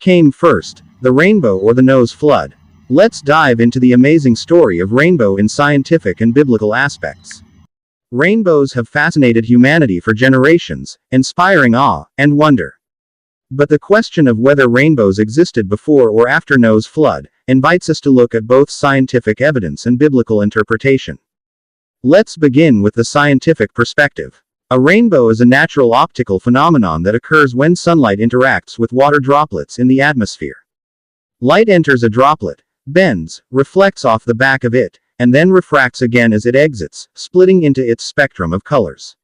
came first, the rainbow or the Noah's flood? Let's dive into the amazing story of rainbow in scientific and biblical aspects. Rainbows have fascinated humanity for generations, inspiring awe and wonder. But the question of whether rainbows existed before or after Noah's flood invites us to look at both scientific evidence and biblical interpretation. Let's begin with the scientific perspective. A rainbow is a natural optical phenomenon that occurs when sunlight interacts with water droplets in the atmosphere. Light enters a droplet, bends, reflects off the back of it, and then refracts again as it exits, splitting into its spectrum of colors.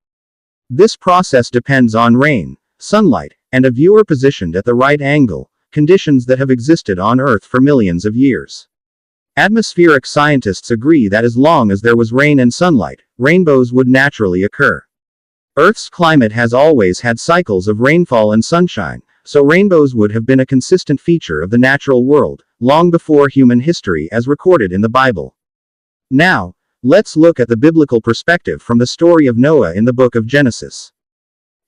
This process depends on rain, sunlight, and a viewer positioned at the right angle, conditions that have existed on Earth for millions of years. Atmospheric scientists agree that as long as there was rain and sunlight, rainbows would naturally occur. Earth's climate has always had cycles of rainfall and sunshine, so rainbows would have been a consistent feature of the natural world, long before human history as recorded in the Bible. Now, let's look at the biblical perspective from the story of Noah in the book of Genesis.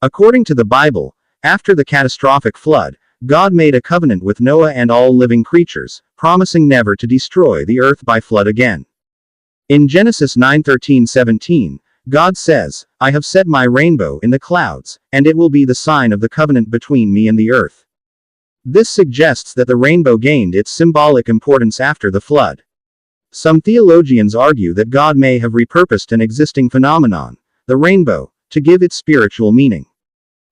According to the Bible, after the catastrophic flood, God made a covenant with Noah and all living creatures, promising never to destroy the earth by flood again. In Genesis 9:13-17, God says, "I have set my rainbow in the clouds, and it will be the sign of the covenant between me and the earth." This suggests that the rainbow gained its symbolic importance after the flood. Some theologians argue that God may have repurposed an existing phenomenon, the rainbow, to give it spiritual meaning.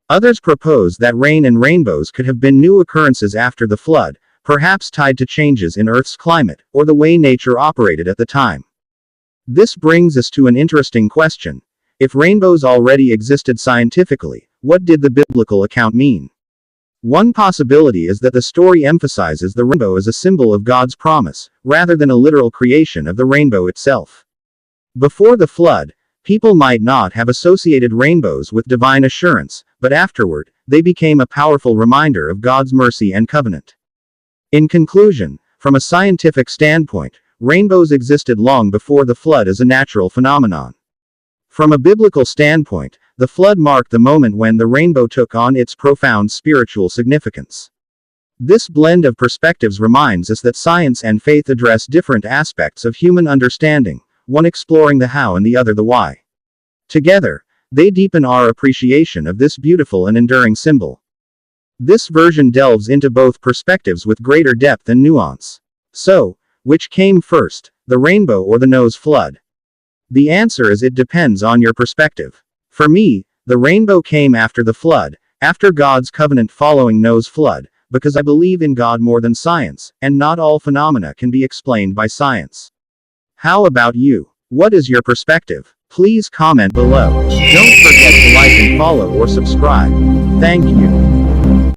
Others propose that rain and rainbows could have been new occurrences after the flood, perhaps tied to changes in Earth's climate, or the way nature operated at the time. This brings us to an interesting question. If rainbows already existed scientifically, what did the biblical account mean? One possibility is that the story emphasizes the rainbow as a symbol of God's promise, rather than a literal creation of the rainbow itself. Before the flood, people might not have associated rainbows with divine assurance, but afterward, they became a powerful reminder of God's mercy and covenant. In conclusion, from a scientific standpoint, rainbows existed long before the flood as a natural phenomenon. From a biblical standpoint, the flood marked the moment when the rainbow took on its profound spiritual significance. This blend of perspectives reminds us that science and faith address different aspects of human understanding, one exploring the how and the other the why. Together, they deepen our appreciation of this beautiful and enduring symbol. This version delves into both perspectives with greater depth and nuance. So, which came first, the rainbow or the Noah's flood? The answer is it depends on your perspective. For me, the rainbow came after the flood, after God's covenant following Noah's flood, because I believe in God more than science, and not all phenomena can be explained by science. How about you? What is your perspective? Please comment below. Don't forget to like and follow or subscribe. Thank you.